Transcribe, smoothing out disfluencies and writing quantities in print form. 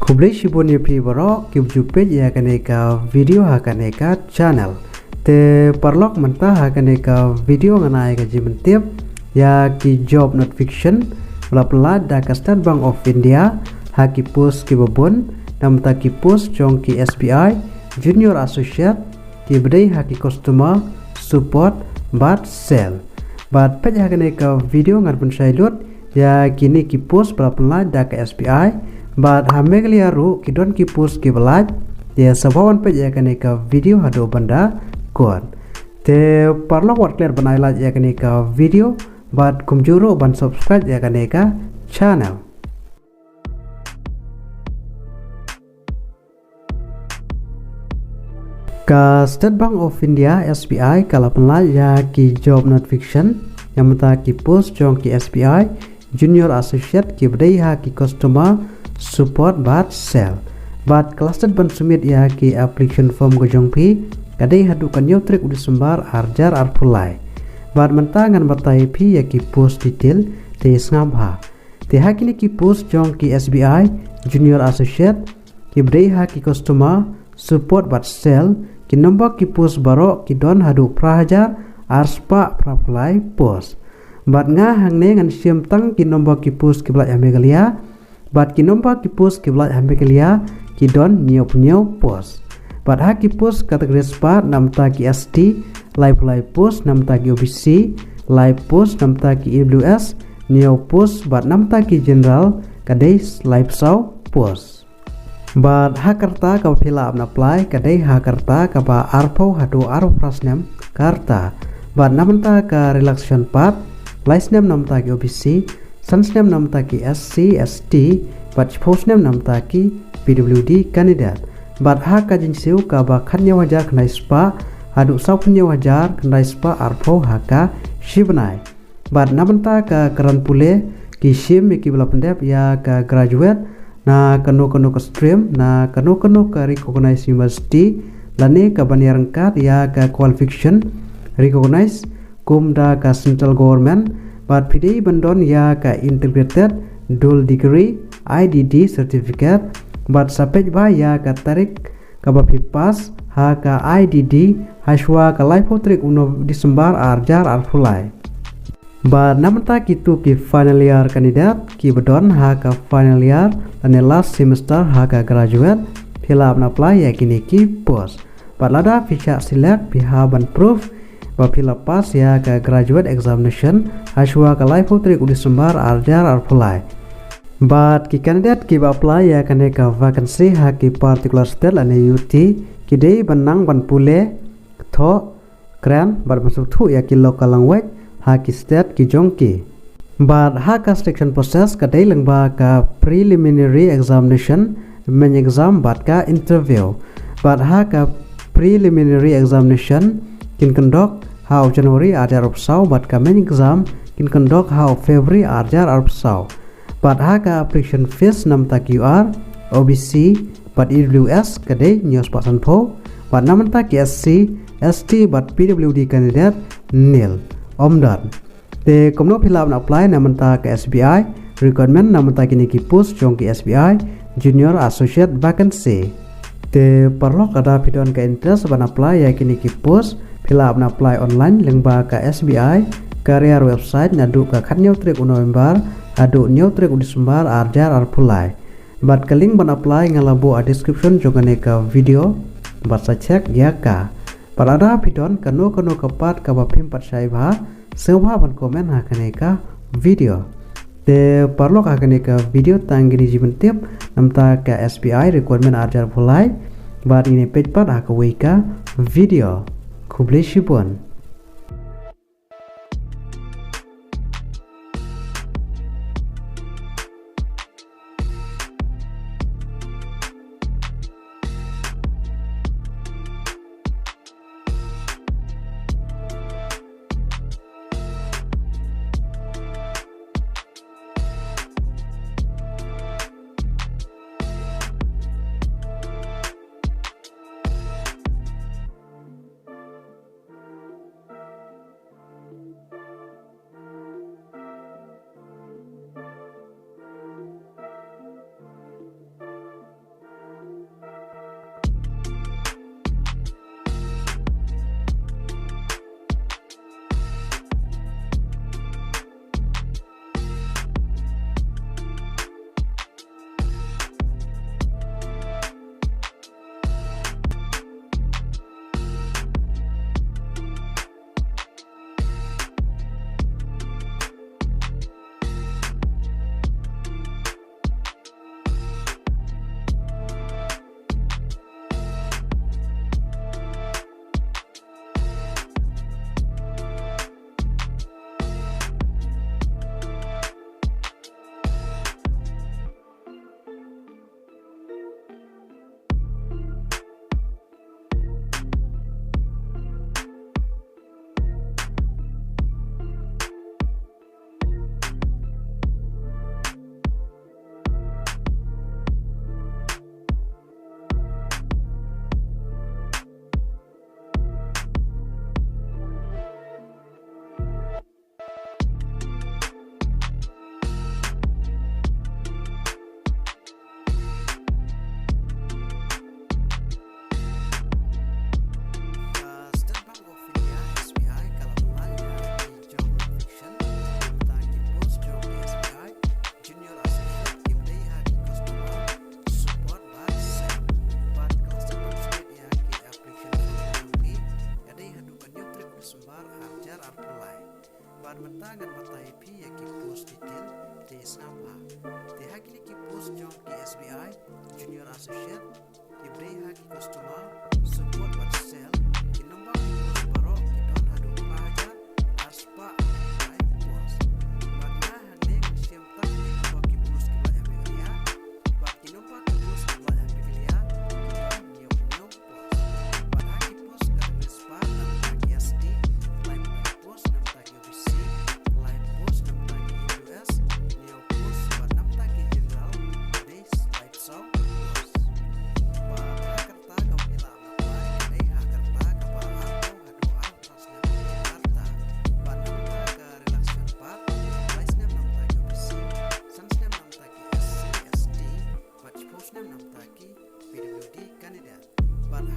Kublai shibun yepi barok kibjupet ya kaneka video hakaneka channel te parlok mentah hakaneka video nganai ka jimentip ya ki job not fiction pelapela da ka State Bank of India haki post ki babon namta ki post jong ki SBI junior associate ki bdai haki customer support bat sell bat pej hakaneka video ngan pun sailut ya kini ki post pelapela da ka SBI But hameglia ru kidon ki post ki belaj ya sabawan pe ya kaneka video hado banda kon te parlo wat clear banai la ya kaneka video but kumjuro ban subscribe ya kaneka channel ka State Bank of India SBI kala penlaj ya ki job not fiction yang menta ki post jong ki SBI junior associate ki bdai ha ki customer support bat sell bat cluster ban sumit ya ki application form go jongpi kadai hadu kan yo trik udah sembar arjar arpulai bat mentangan batai pi ya ki post detail te snabha te hakini ki post jong ki SBI junior associate ki bdai ha ki customer support bat sell ki nombor ki post baro ki don hadu prahajar arspa prapulai post bat nga hangne ngan siam tang ki nombor ki post ki blat amegalia Bat ki nombor ki post ki blat hambekelia ki don niop post. Bat ha ki post kategori spa namta ki ST, live post namta ki OBC, live post namta ki EWS, niop post bat namta ki general kadai live saw post. Bat ha karta ka phila apna apply kadai ha karta ka ba arpo hado aro prasnem karta. Bat namta ka relaxation part, license namta ki OBC, Sansnem namta ki SC, ST, but postnem namta ki PWD candidate. But ha ka jinsiu ka ba khanya wajar khnai spa, hadu saupunya wajar khnai spa arpo haka shibnai. But namanta ka karan pule ki shim ki bela pendep ya ka graduate na kano ka stream na kano ka recognized university lane ka baniarang kat ya ka qualification recognized kumda ka central government But pidai bandon ya ka integrated dual degree IDD certificate but sapej ba ya ka tarik ka bapi pas ha ka IDD haswa ka life trik uno disembar arjar arfulai But namta kitu ki final year kandidat ki bedon ha ka final year dan last semester ha ka graduate phila apna apply ya kini ki post But lada ficha select piha ban proof Bapila pas ya ke graduate examination haswa ke live trik udah sembar arjar arpulai. But ki kandidat ki apply ya kaneka vacancy ha ki particular state ane UT ki dei benang ban pule tho kran bar masuk thu ya ki local language ha ki state ki jongki. But ha ka selection process ka dei lengba ka preliminary examination main exam bat ka interview. But ha ka preliminary examination kin conduct how January arjar arpsau but ka main exam kin conduct how February arjar arpsau but ha ka application fees namta QR OBC but EWS kadai news pasan po but namta ki SC ST but PWD candidate nil omdan te komno fill up apply namta ke SBI requirement namta kini ki post jong ki SBI junior associate vacancy te perlu kada videon ke interest ban apply ya kini ki post fill up apply online lengba ka SBI career website nadu ka khatnyau trik November adu nyau trik Disember arjar arpulai bat ka link ban apply ngalabo a description jogane ka video bat sa check ya ka parada videon kanu kapat ka ba phim pat sai bha sewa ban comment ha kane ka video te parlo ka kane ka video tanggini jiben tip namta ka SBI requirement arjar pulai bat ini page pat ha ka weka video Kublai shibun junior associate ibdai haki customer support but sell kinombang bos baro kidon hadu aja aspa live post bagna haneng siamta kinombang kibus kila emelia bak kinombang kibus kila emelia kidon nyok post bak haki post kategori spa namtaki SD live post namtaki UBC live post namtaki US nyok post bak namtaki general days live show PWD kandidat. But